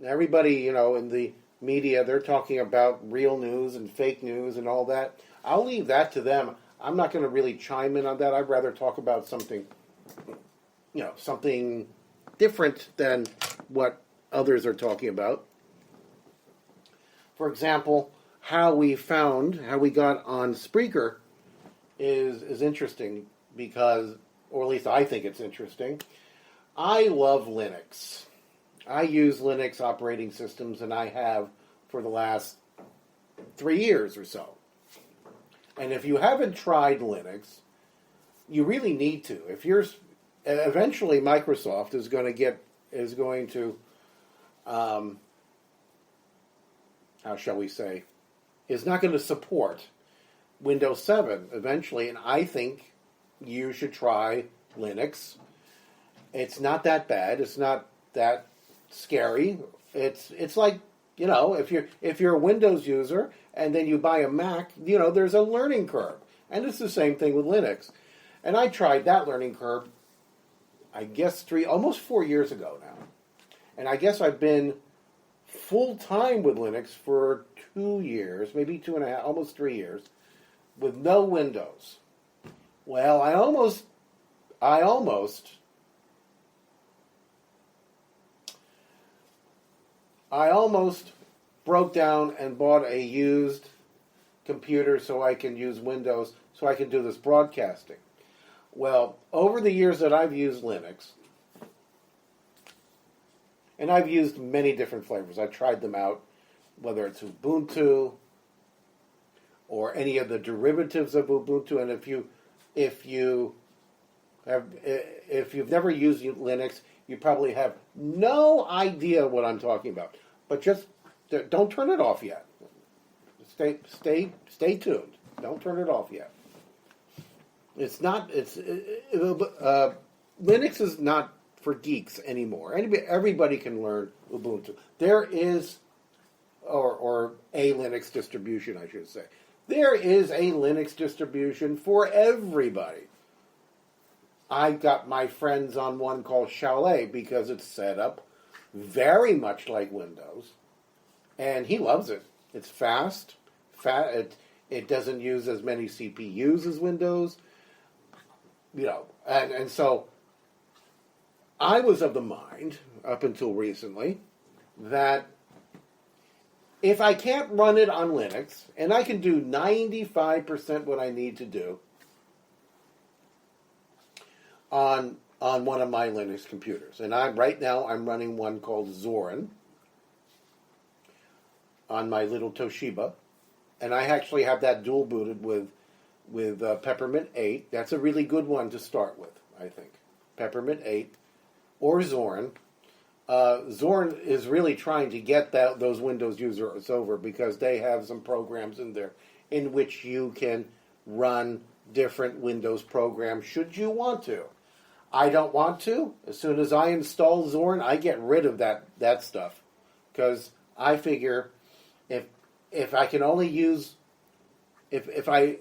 Everybody, in the media, they're talking about real news and fake news and all that. I'll leave that to them. I'm not going to really chime in on that. I'd rather talk about something, something different than what others are talking about. For example, how we got on Spreaker is interesting because, or at least I think it's interesting. I love Linux. I use Linux operating systems, and I have for the last 3 years or so. And if you haven't tried Linux, you really need to. If you're eventually Microsoft is going to how shall we say, is not going to support Windows 7 eventually, and I think you should try Linux. It's not that bad. It's not that scary. It's like, if you're a Windows user and then you buy a Mac, there's a learning curve. And it's the same thing with Linux. And I tried that learning curve, I guess almost 4 years ago now. And I guess I've been full-time with Linux for 2 years, maybe 2.5, almost 3 years, with no Windows. Well, I almost broke down and bought a used computer so I can use Windows, so I can do this broadcasting. Well, over the years that I've used Linux, and I've used many different flavors. I've tried them out, whether it's Ubuntu or any of the derivatives of Ubuntu. And if you've never used Linux, you probably have no idea what I'm talking about. But just don't turn it off yet. Stay tuned. Don't turn it off yet. Linux is not for geeks anymore. Everybody can learn Ubuntu. There is, or a Linux distribution, I should say. There is a Linux distribution for everybody. I got my friends on one called Chalet because it's set up very much like Windows, and he loves it. It's fast. It doesn't use as many CPUs as Windows, and so I was of the mind, up until recently, that if I can't run it on Linux, and I can do 95% what I need to do on one of my Linux computers, and right now I'm running one called Zorin on my little Toshiba, and I actually have that dual booted with Peppermint 8. That's a really good one to start with, I think. Peppermint 8. Or Zorin. Zorin is really trying to get those Windows users over because they have some programs in there in which you can run different Windows programs should you want to. I don't want to. As soon as I install Zorin, I get rid of that stuff because I figure if I can only use if I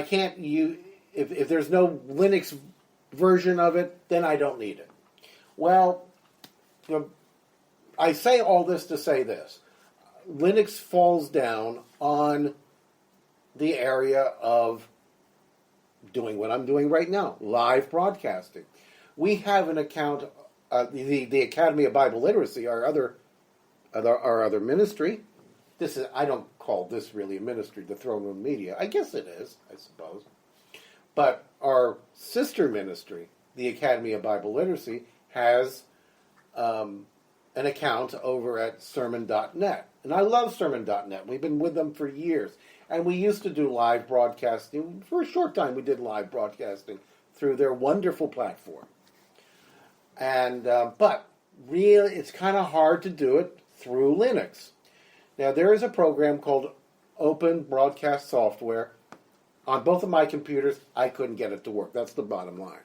can't use if there's no Linux version of it, then I don't need it. Well, I say all this to say this. Linux falls down on the area of doing what I'm doing right now, live broadcasting. We have an account, the Academy of Bible Literacy, our other ministry. I don't call this really a ministry, the Throne Room Media. I guess it is, I suppose. But our sister ministry, the Academy of Bible Literacy, has an account over at sermon.net. And I love sermon.net. We've been with them for years. And we used to do live broadcasting. For a short time, we did live broadcasting through their wonderful platform. And but really, it's kind of hard to do it through Linux. Now, there is a program called Open Broadcast Software. On both of my computers, I couldn't get it to work. That's the bottom line.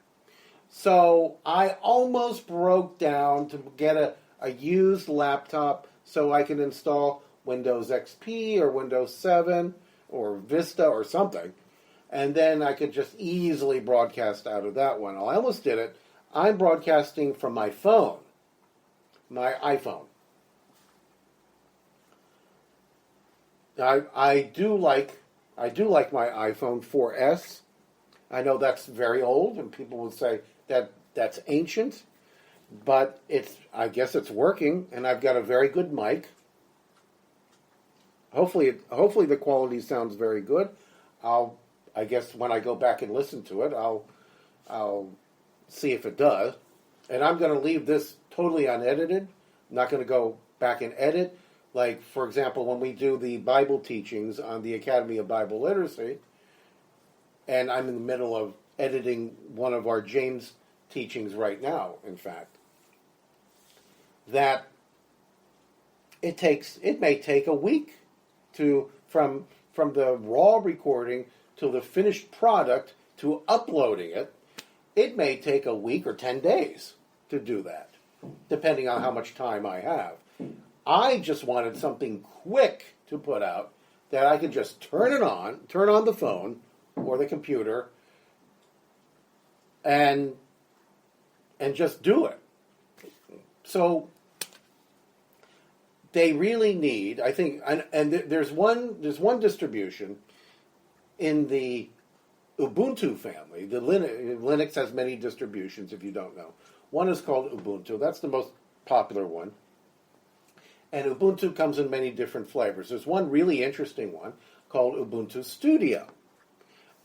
So I almost broke down to get a used laptop so I can install Windows XP or Windows 7 or Vista or something. And then I could just easily broadcast out of that one. I almost did it. I'm broadcasting from my phone. my iPhone. I do like my iPhone 4S. I know that's very old, and people would say that that's ancient, but I guess it's working, and I've got a very good mic. Hopefully the quality sounds very good. I guess when I go back and listen to it, I'll see if it does. And I'm going to leave this totally unedited. I'm not going to go back and edit. Like, for example, when we do the Bible teachings on the Academy of Bible Literacy, and I'm in the middle of editing one of our James teachings right now, in fact, that it may take a week from the raw recording to the finished product to uploading it. It may take a week or 10 days to do that, depending on how much time I have. I just wanted something quick to put out that I could just turn on the phone or the computer, and just do it. So they really need, I think, and there's one distribution in the Ubuntu family. The Linux has many distributions, if you don't know. One is called Ubuntu. That's the most popular one. And Ubuntu comes in many different flavors. There's one really interesting one called Ubuntu Studio.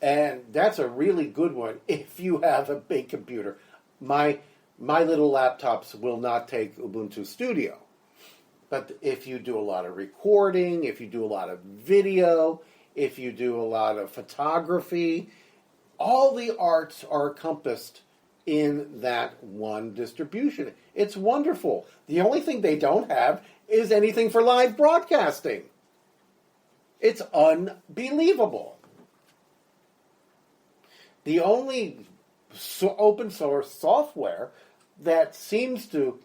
And that's a really good one if you have a big computer. My little laptops will not take Ubuntu Studio. But if you do a lot of recording, if you do a lot of video, if you do a lot of photography, all the arts are encompassed in that one distribution. It's wonderful. The only thing they don't have is anything for live broadcasting. It's unbelievable. The only open source software that seems to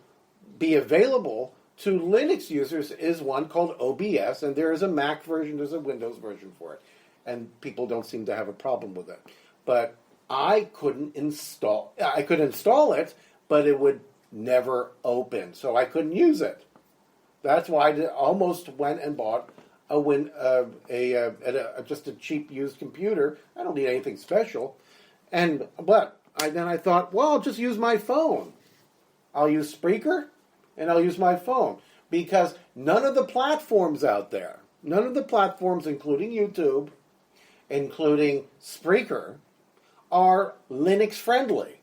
be available to Linux users is one called OBS, and there is a Mac version, there's a Windows version for it, and people don't seem to have a problem with it. But I could install it, but it would never open, so I couldn't use it. That's why I almost went and bought just a cheap used computer. I don't need anything special, but then I thought, well, I'll just use my phone. I'll use Spreaker, and I'll use my phone, because none of the platforms out there, including YouTube, including Spreaker, are Linux friendly.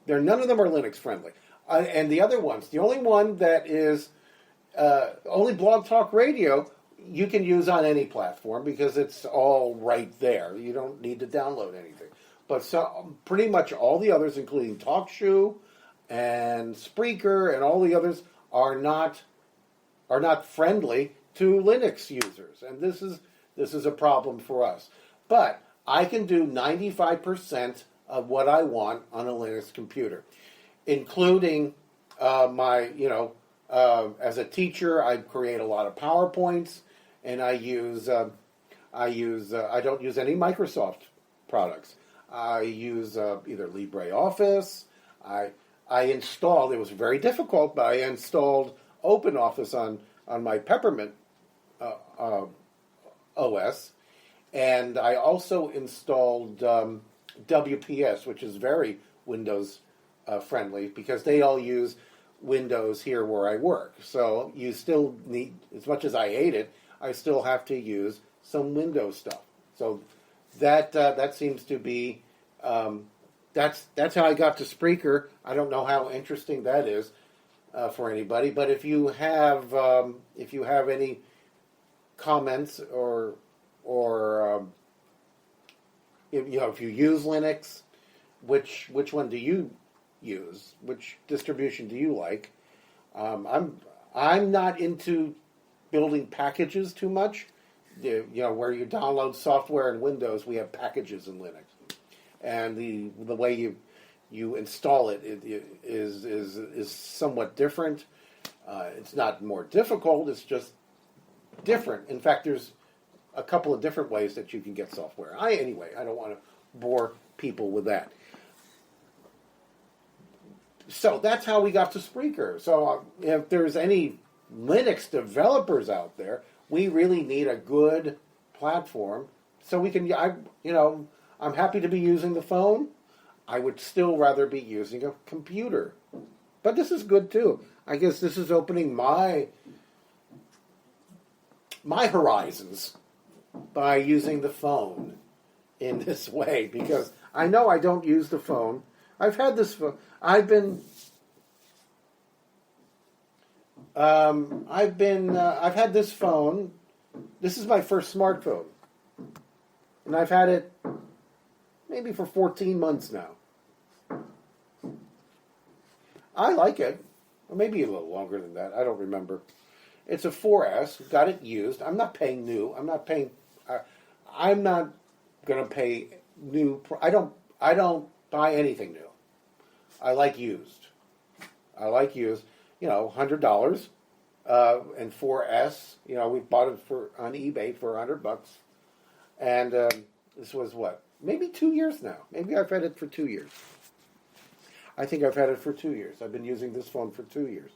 None of them are Linux friendly. And the other ones, the only one that is only Blog Talk Radio, you can use on any platform because it's all right there. You don't need to download anything. But pretty much all the others, including TalkShoe and Spreaker and all the others, are not friendly to Linux users, and this is a problem for us. But I can do 95% of what I want on a Linux computer, including as a teacher, I create a lot of PowerPoints, and I don't use any Microsoft products. I use either LibreOffice. I installed, it was very difficult, but I installed OpenOffice on my Peppermint OS, and I also installed WPS, which is very Windows friendly, because they all use Windows here where I work. So you still need, as much as I hate it, I still have to use some Windows stuff. So that seems to be that's how I got to Spreaker. I don't know how interesting that is for anybody, but if you have any comments or if you use Linux, which one do you use? Which distribution do you like? I'm not into building packages too much. Where you download software in Windows, we have packages in Linux, and the way you install it is somewhat different. It's not more difficult; it's just different. In fact, there's a couple of different ways that you can get software. I don't want to bore people with that. So that's how we got to Spreaker. So if there's any Linux developers out there, we really need a good platform so we can. I'm happy to be using the phone. I would still rather be using a computer, but this is good too. I guess this is opening my horizons by using the phone in this way, because I know I don't use the phone. I've had this phone. I've had this phone. This is my first smartphone, and I've had it maybe for 14 months now. I like it. Or maybe a little longer than that. I don't remember. It's a 4S. Got it used. I'm not paying new. I'm not paying. I'm not going to pay new. I don't buy anything new. I like used. $100 and 4S. We bought it on eBay for $100, and this was what, maybe 2 years now. Maybe I've had it for 2 years. I think I've had it for 2 years. I've been using this phone for 2 years.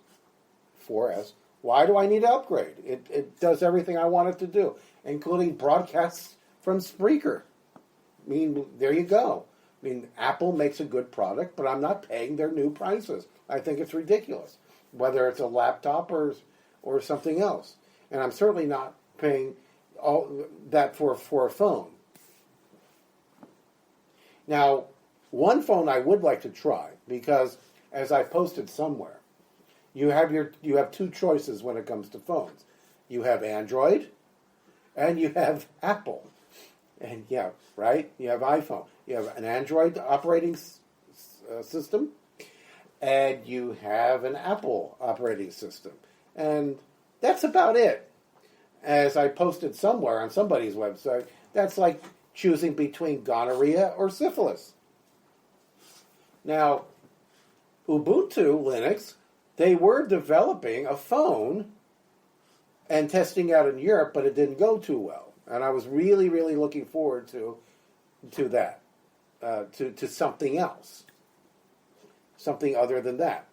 4S. Why do I need to upgrade? It does everything I want it to do, including broadcasts from Spreaker. I mean, there you go. I mean, Apple makes a good product, but I'm not paying their new prices. I think it's ridiculous, whether it's a laptop or something else. And I'm certainly not paying all that for a phone. Now, one phone I would like to try, because as I posted somewhere, you have two choices when it comes to phones. You have Android, and you have Apple. And yeah, right? You have iPhone. You have an Android operating system, and you have an Apple operating system. And that's about it. As I posted somewhere on somebody's website, that's like choosing between gonorrhea or syphilis. Now, Ubuntu Linux, they were developing a phone and testing out in Europe, but it didn't go too well. And I was really, really looking forward to that, to something else, something other than that.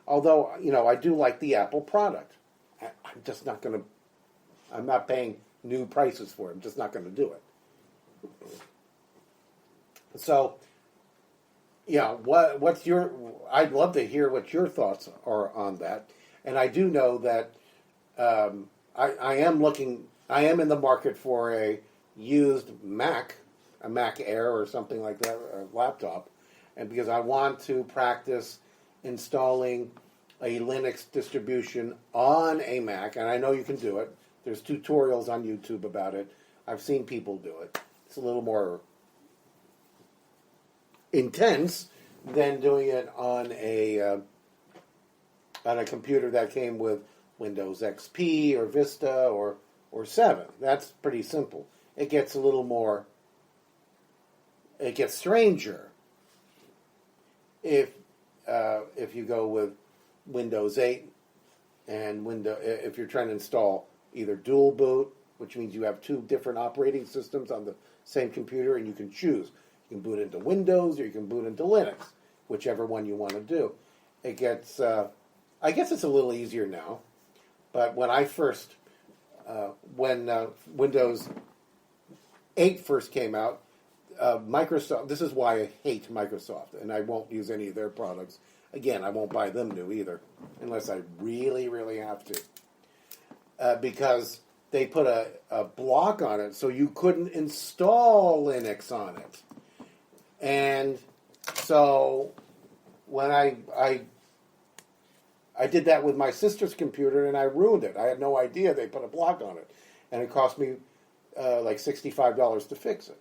Although, I do like the Apple product. I'm just not going to, I'm not paying new prices for it. I'm just not going to do it. So, what's I'd love to hear what your thoughts are on that. And I do know that I am in the market for a used Mac, a Mac Air or something like that, a laptop, and because I want to practice installing a Linux distribution on a Mac, and I know you can do it. There's tutorials on YouTube about it. I've seen people do it. It's a little more intense than doing it on a computer that came with Windows XP or Vista or 7. That's pretty simple. It gets a little more. It gets stranger if you go with Windows 8 and if you're trying to install either dual boot, which means you have two different operating systems on the same computer, and you can choose. You can boot into Windows or you can boot into Linux, whichever one you want to do. It gets. I guess it's a little easier now, but when I first. When Windows 8 first came out, Microsoft, this is why I hate Microsoft, and I won't use any of their products. Again, I won't buy them new either, unless I really, really have to. Because they put a block on it, so you couldn't install Linux on it. And so when I did that with my sister's computer, and I ruined it. I had no idea they put a block on it, and it cost me like $65 to fix it.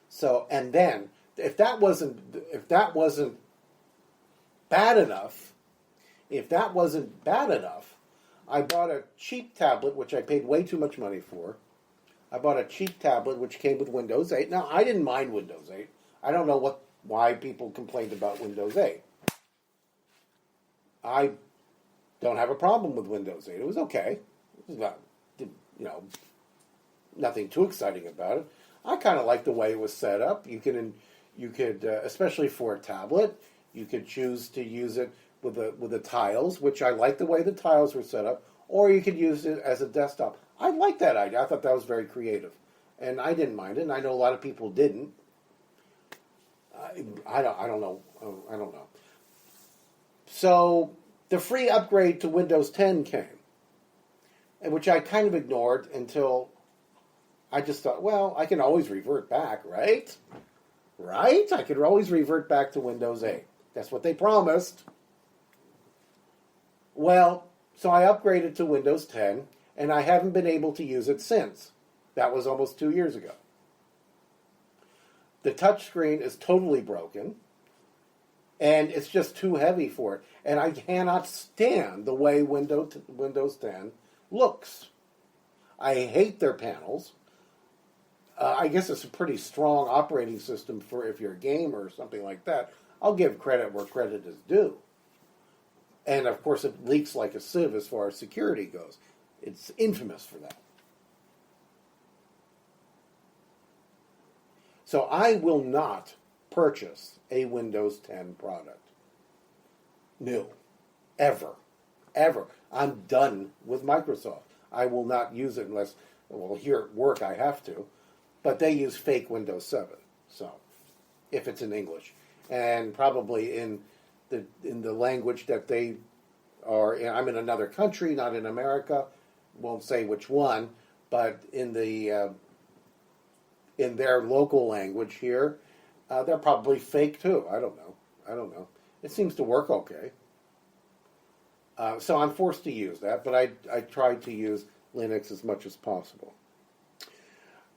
So, and then if that wasn't bad enough, I bought a cheap tablet, which I paid way too much money for. I bought a cheap tablet which came with Windows 8. Now, I didn't mind Windows 8. I don't know why people complained about Windows 8. I don't have a problem with Windows 8. It was okay. It was not, nothing too exciting about it. I kind of like the way it was set up. You could, especially for a tablet, You could choose to use it with the tiles, which I like the way the tiles were set up, or you could use it as a desktop. I like that idea. I thought that was very creative, and I didn't mind it. And I know a lot of people didn't. I don't know. I don't know. So the free upgrade to Windows 10 came, which I kind of ignored until I just thought, well, I can always revert back, right? Right? I could always revert back to Windows 8. That's what they promised. Well, so I upgraded to Windows 10, and I haven't been able to use it since. That was almost 2 years ago. The touchscreen is totally broken, and it's just too heavy for it. And I cannot stand the way Windows 10 looks. I hate their panels. I guess it's a pretty strong operating system for if you're a gamer or something like that. I'll give credit where credit is due. And of course it leaks like a sieve as far as security goes. It's infamous for that. So I will not purchase a Windows 10 product. New. Ever. Ever. I'm done with Microsoft. I will not use it unless, well, here at work I have to. But they use fake Windows 7. So, if it's in English. And probably in the language that they are in. I'm in another country, not in America. Won't say which one. But in their local language here, they're probably fake too. I don't know. It seems to work okay. So I'm forced to use that, but I try to use Linux as much as possible.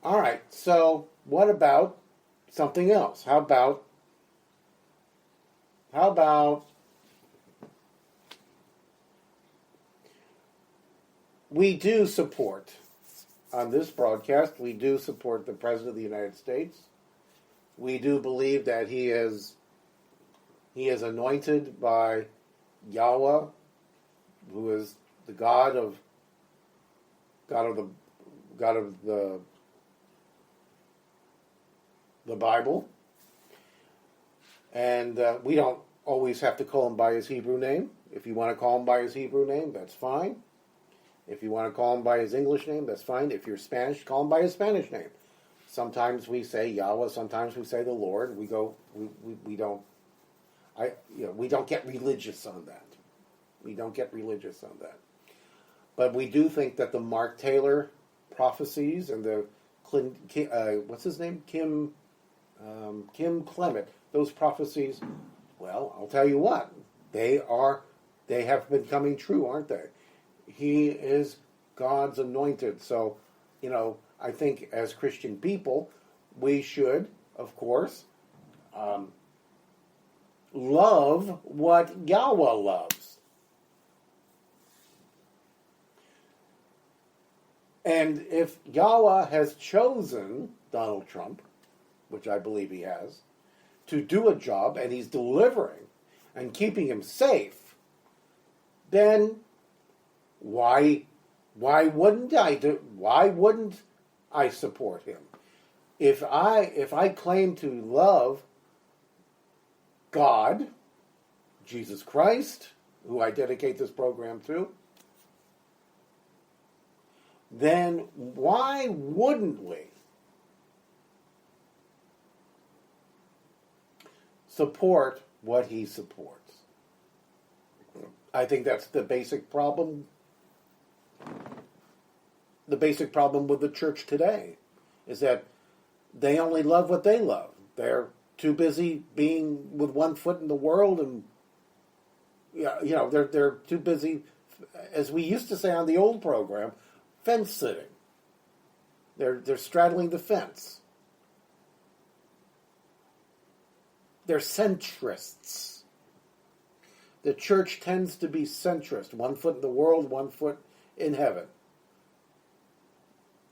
All right, so what about something else? How about we do support, on this broadcast, we do support the President of the United States. We do believe that he is anointed by Yahweh, who is the God of the Bible, and we don't always have to call him by his Hebrew name. If you want to call him by his Hebrew name, that's fine. If you want to call him by his English name, that's fine. If you're Spanish, call him by his Spanish name. Sometimes we say Yahweh, sometimes we say the Lord. We don't get religious on that. We don't get religious on that. But we do think that the Mark Taylor prophecies and the what's his name? Kim Clement, those prophecies, well, I'll tell you what, they have been coming true, aren't they? He is God's anointed. So, I think as Christian people, we should, of course, love what Yahweh loves. And if Yahweh has chosen Donald Trump, which I believe he has, to do a job, and he's delivering and keeping him safe, then why wouldn't I support him? If I claim to love God, Jesus Christ, who I dedicate this program to, then why wouldn't we support what he supports? I think that's the basic problem. The basic problem with the church today is that they only love what they love. They're too busy being with one foot in the world, and they're too busy, as we used to say on the old program, fence sitting. They're straddling the fence. They're centrists. The church tends to be centrist. One foot in the world, one foot in heaven.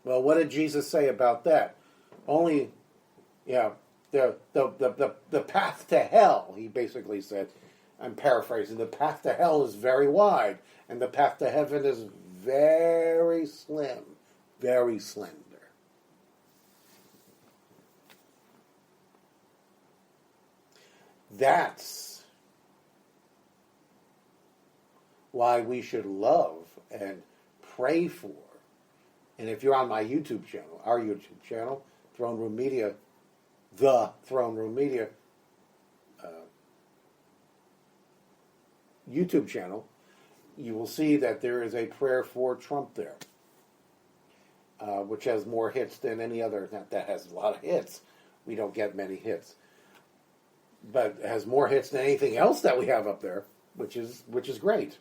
Well, what did Jesus say about that? Only, the path to hell, he basically said, I'm paraphrasing, the path to hell is very wide, and the path to heaven is very slim, very slender. That's why we should love and pray for. And if you're on my YouTube channel, our YouTube channel, Throne Room Media, the Throne Room Media YouTube channel, you will see that there is a prayer for Trump there, which has more hits than any other. That has a lot of hits. We don't get many hits, but it has more hits than anything else that we have up there, which is great.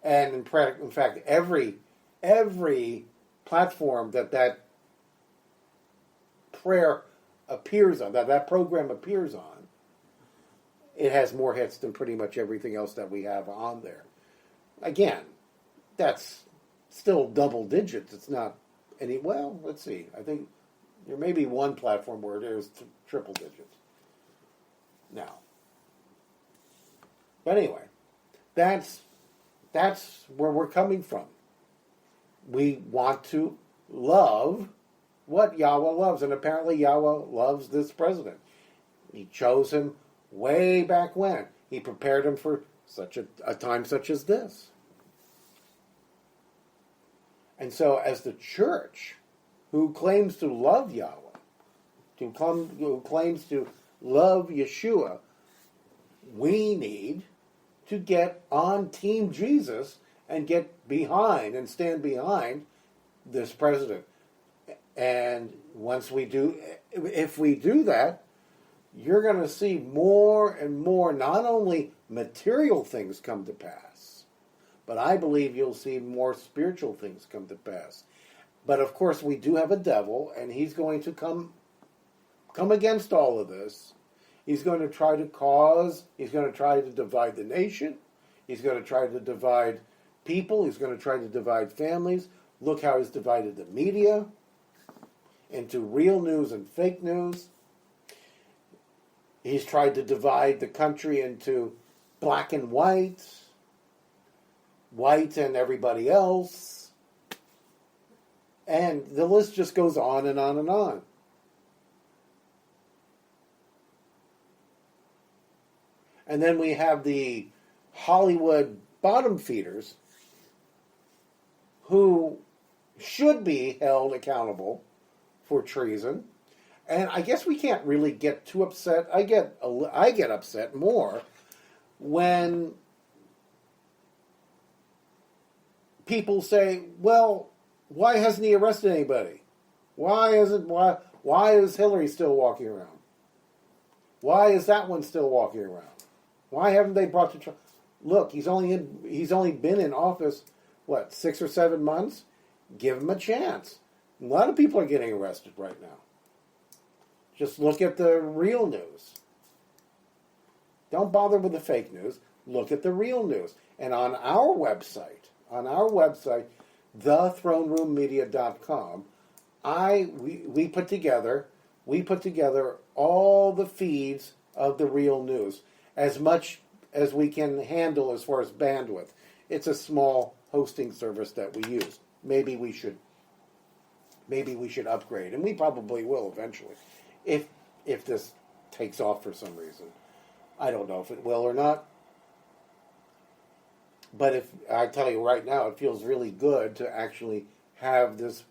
And in fact, every platform that prayer appears on, that program appears on, it has more hits than pretty much everything else that we have on there. Again, that's still double digits. It's not any, well, let's see. I think there may be one platform where there's triple digits now. But anyway, that's where we're coming from. We want to love what Yahweh loves, and apparently Yahweh loves this president. He chose him way back when. He prepared him for such a time such as this. And so as the church, who claims to love Yahweh, who claims to love Yeshua, we need to get on Team Jesus and get behind and stand behind this president. And once we do, if we do that, you're going to see more and more, not only material things come to pass, but I believe you'll see more spiritual things come to pass. But of course, we do have a devil, and he's going to come against all of this. He's going to try to divide the nation. He's going to try to divide people. He's going to try to divide families. Look how he's divided the media into real news and fake news. He's tried to divide the country into black and white and everybody else. And the list just goes on and on and on. And then we have the Hollywood bottom feeders who should be held accountable for treason. And I guess we can't really get too upset. I get upset more when people say, "Well, why hasn't he arrested anybody? Why is Hillary still walking around? Why is that one still walking around? Why haven't they brought to trial?" Look, he's only been in office 6 or 7 months. Give him a chance. A lot of people are getting arrested right now. Just look at the real news. Don't bother with the fake news. Look at the real news. And on our website, thethroneroommedia.com, we put together all the feeds of the real news, as much as we can handle as far as bandwidth. It's a small hosting service that we use. Maybe we should upgrade, and we probably will eventually, if this takes off for some reason. I don't know if it will or not. But if I tell you right now, it feels really good to actually have this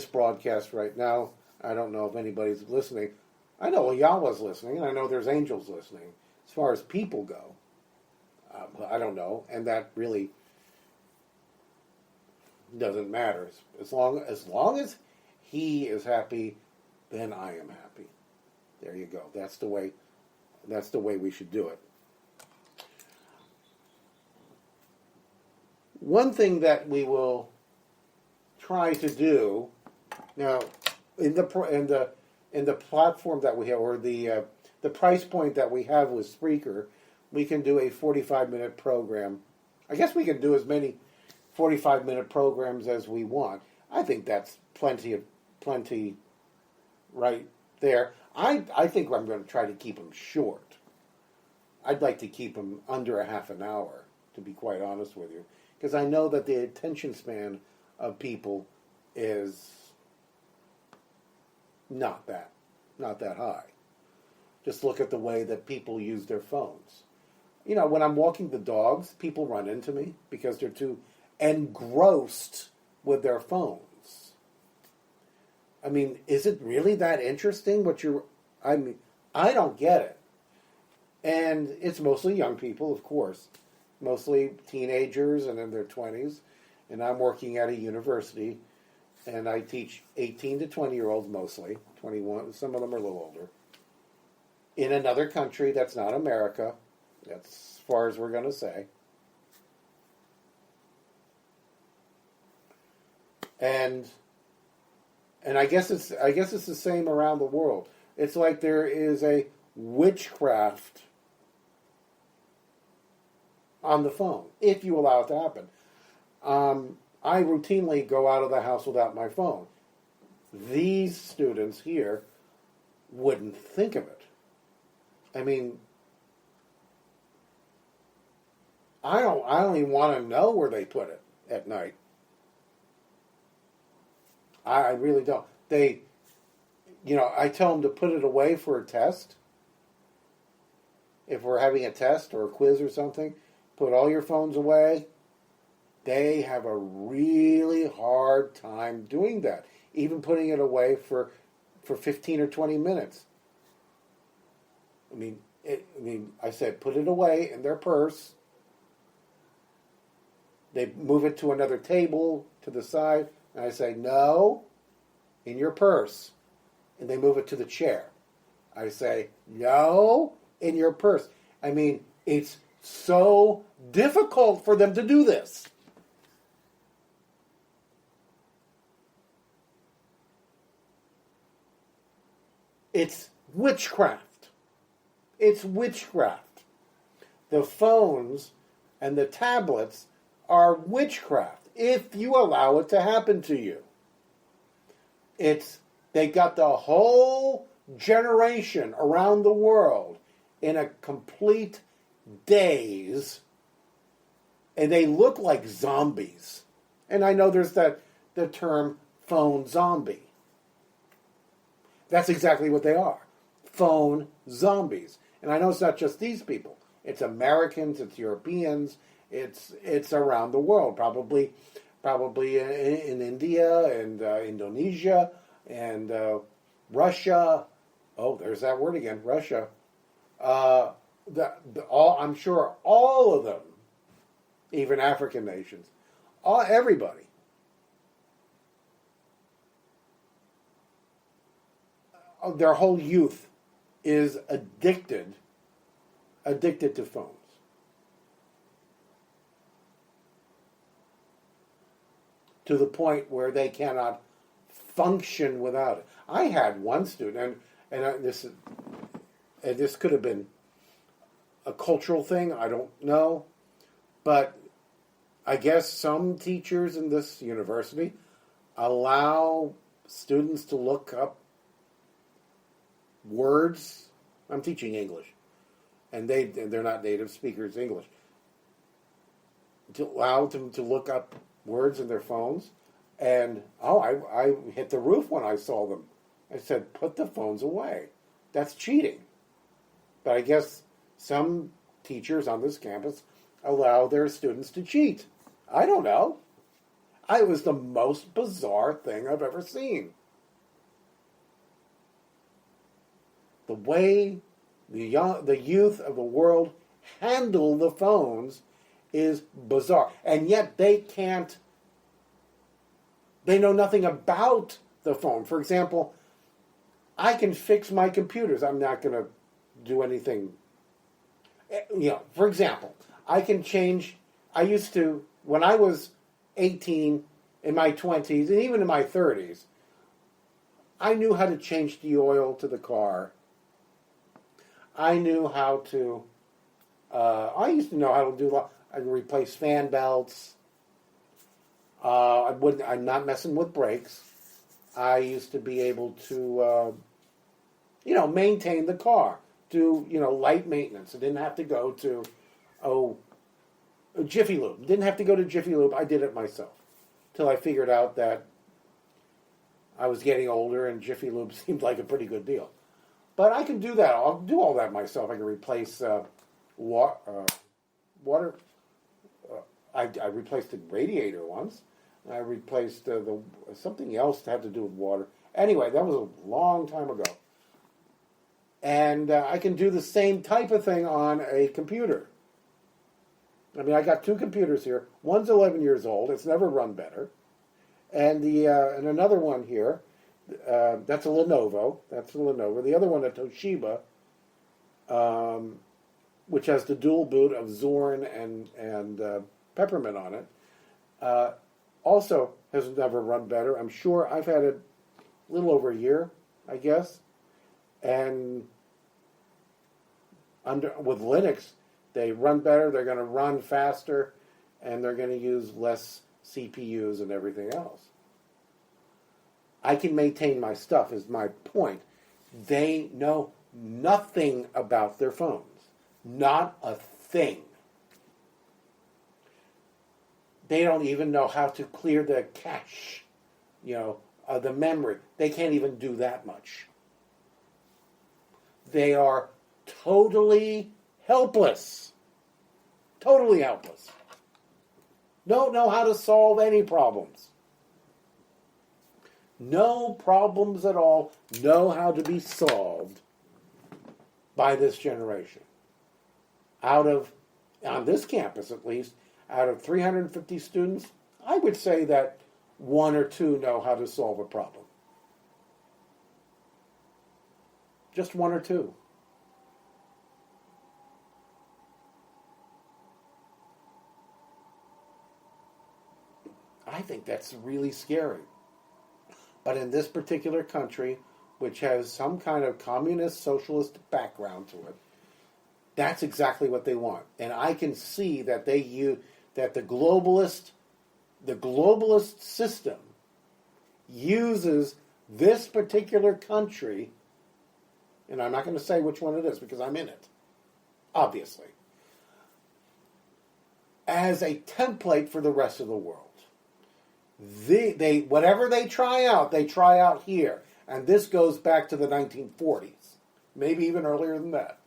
broadcast right now. I don't know if anybody's listening. I know Yahweh's listening, and I know there's angels listening. As far as people go, I don't know, and that really doesn't matter. As long as he is happy, then I am happy. There you go. That's the way we should do it. One thing that we will try to do now in the platform that we have, or the price point that we have with Spreaker, we can do a 45-minute program. I guess we can do as many 45-minute programs as we want. I think that's plenty right there. I think I'm going to try to keep them short. I'd like to keep them under a half an hour, to be quite honest with you, because I know that the attention span of people is not that high. Just look at the way that people use their phones. when I'm walking the dogs, people run into me because they're too engrossed with their phones. I mean, is it really that interesting what you're... I mean, I don't get it. And it's mostly young people, of course. Mostly teenagers and in their 20s. And I'm working at a university, and I teach 18 to 20-year-olds mostly. 21, some of them are a little older. In another country that's not America. That's as far as we're going to say. And I guess it's the same around the world. It's like there is a witchcraft on the phone, if you allow it to happen. I routinely go out of the house without my phone. These students here wouldn't think of it. I mean, I don't even want to know where they put it at night. I really don't. I tell them to put it away for a test. If we're having a test or a quiz or something, put all your phones away. They have a really hard time doing that. Even putting it away for 15 or 20 minutes. I said, put it away in their purse. They move it to another table to the side. And I say, no, in your purse. And they move it to the chair. I say, no, in your purse. I mean, it's so difficult for them to do this. It's witchcraft. It's witchcraft. The phones and the tablets are witchcraft if you allow it to happen to you. They got the whole generation around the world in a complete daze, and they look like zombies. And I know there's the term phone zombie. That's exactly what they are. Phone zombies. And I know it's not just these people. It's Americans, it's Europeans, it's around the world. Probably in India and Indonesia and Russia. Oh, there's that word again, Russia. I'm sure all of them, even African nations, everybody. Their whole youth is addicted to phones. To the point where they cannot function without it. I had one student, and this could have been a cultural thing, I don't know, but I guess some teachers in this university allow students to look up words. I'm teaching English, and they're not native speakers English. To allow them to look up words in their phones, and I hit the roof when I saw them. I said, put the phones away. That's cheating. But I guess some teachers on this campus allow their students to cheat. I don't know. It was the most bizarre thing I've ever seen. The way the youth of the world handle the phones is bizarre. And yet they know nothing about the phone. For example, I can fix my computers. I'm not going to do anything. For example, I can change. I used to, when I was 18, in my 20s, and even in my 30s, I knew how to change the oil to the car. I knew how to, I used to know how to I could replace fan belts. I'm not messing with brakes. I used to be able to, maintain the car, do, light maintenance. I didn't have to go to, Jiffy Lube. Didn't have to go to Jiffy Lube. I did it myself. Till I figured out that I was getting older and Jiffy Lube seemed like a pretty good deal. But I can do that. I'll do all that myself. I can replace water. I replaced the radiator once. I replaced something else that had to do with water. Anyway, that was a long time ago. And I can do the same type of thing on a computer. I mean, I got two computers here. One's 11 years old. It's never run better. And and another one here, that's a Lenovo. That's a Lenovo. The other one, a Toshiba, which has the dual boot of Zorn and Peppermint on it, also has never run better. I'm sure I've had it a little over a year, I guess. And with Linux, they run better, they're going to run faster, and they're going to use less CPUs and everything else. I can maintain my stuff, is my point. They know nothing about their phones. Not a thing. They don't even know how to clear the cache, the memory. They can't even do that much. They are totally helpless. Totally helpless. Don't know how to solve any problems. No problems at all know how to be solved by this generation. On this campus at least, out of 350 students, I would say that one or two know how to solve a problem. Just one or two. I think that's really scary. But in this particular country, which has some kind of communist socialist background to it, that's exactly what they want. And I can see that the globalist system uses this particular country, and I'm not going to say which one it is because I'm in it, obviously, as a template for the rest of the world. Whatever they try out here. And this goes back to the 1940s. Maybe even earlier than that.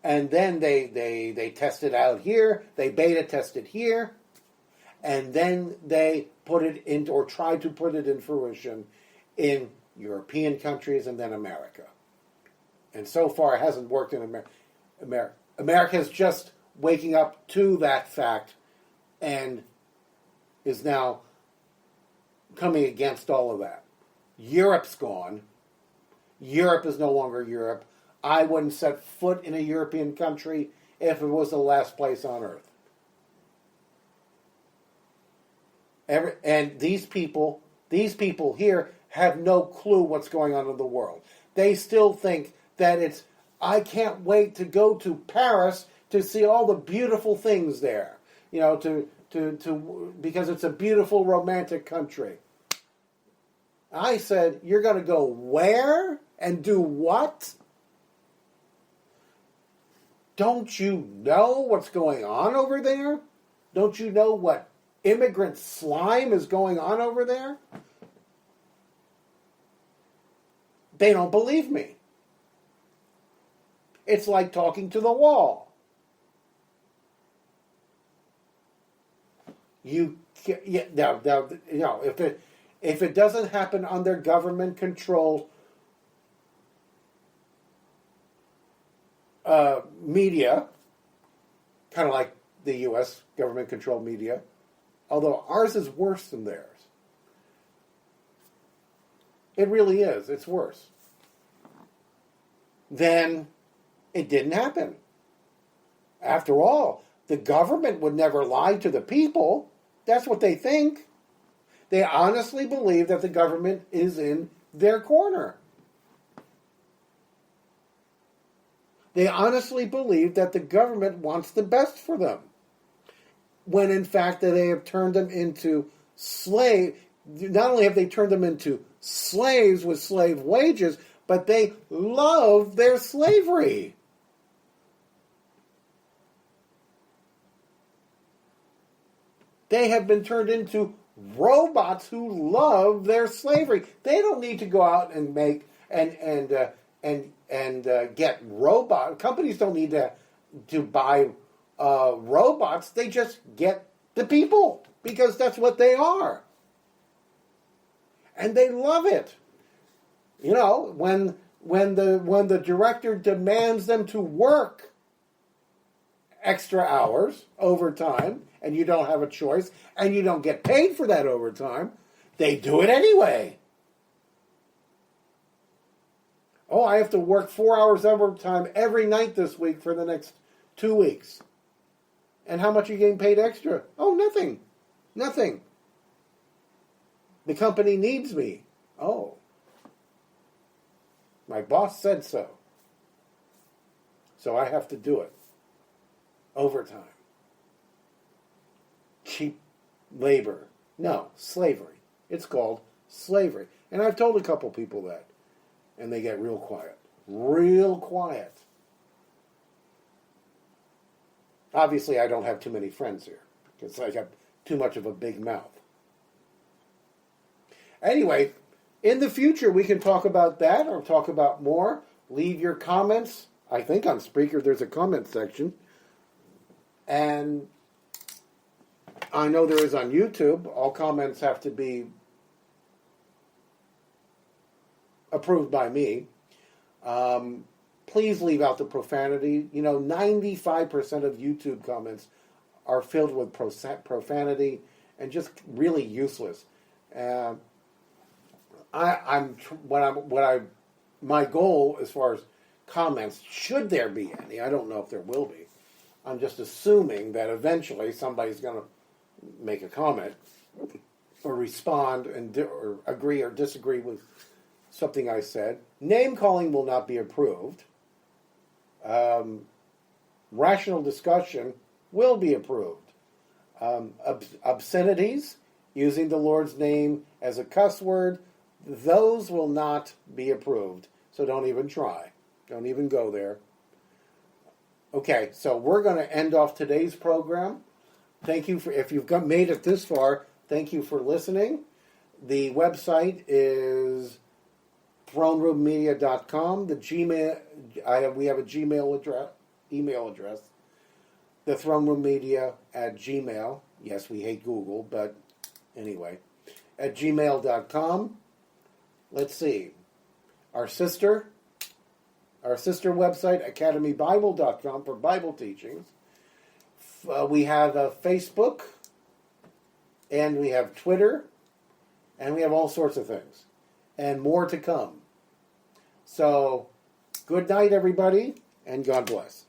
And then they test it out here. They beta test it here. And then they put it into, or try to put it in fruition in European countries and then America. And so far it hasn't worked in America. America's just waking up to that fact and is now coming against all of that. Europe's gone. Europe is no longer Europe. I wouldn't set foot in a European country if it was the last place on earth. And these people here have no clue what's going on in the world. They still think that I can't wait to go to Paris to see all the beautiful things there, because it's a beautiful romantic country. I said, you're going to go where and do what? Don't you know what's going on over there? Don't you know what immigrant slime is going on over there? They don't believe me. It's like talking to the wall. If it doesn't happen under government-controlled media, kind of like the U.S. government-controlled media, although ours is worse than theirs. It really is. It's worse. Then it didn't happen. After all, the government would never lie to the people. That's what they think. They honestly believe that the government is in their corner. They honestly believe that the government wants the best for them. When in fact they have turned them into slaves. Not only have they turned them into slaves with slave wages, but they love their slavery. They have been turned into robots who love their slavery. They don't need to go out and make and and get robot companies don't need to buy robots. They just get the people because that's what they are, and they love it. You know, when the director demands them to work extra hours, overtime, and you don't have a choice, and you don't get paid for that overtime, they do it anyway. Oh, I have to work 4 hours overtime every night this week for the next 2 weeks. And how much are you getting paid extra? Oh, nothing. Nothing. The company needs me. Oh. My boss said so. So I have to do it. Overtime. Cheap labor. No, slavery. It's called slavery. And I've told a couple people that. And they get real quiet. Real quiet. Obviously, I don't have too many friends here. Because I got too much of a big mouth. Anyway, in the future, we can talk about that or talk about more. Leave your comments. I think on Spreaker there's a comment section. And I know there is on YouTube. All comments have to be approved by me. Please leave out the profanity. You know, 95% of YouTube comments are filled with profanity and just really useless. My goal as far as comments, should there be any, I don't know if there will be. I'm just assuming that eventually somebody's going to make a comment or respond or agree or disagree with something I said. Name calling will not be approved. Rational discussion will be approved. Obscenities, using the Lord's name as a cuss word, those will not be approved. So don't even try. Don't even go there. Okay, so we're going to end off today's program. Thank you if you've made it this far, thank you for listening. The website is throneroommedia.com. The Gmail, we have a email address. The throneroommedia@gmail. Yes, we hate Google, but anyway, at gmail.com. Let's see. Our sister website, academybible.com, for Bible teachings. We have Facebook, and we have Twitter, and we have all sorts of things, and more to come. So, good night, everybody, and God bless.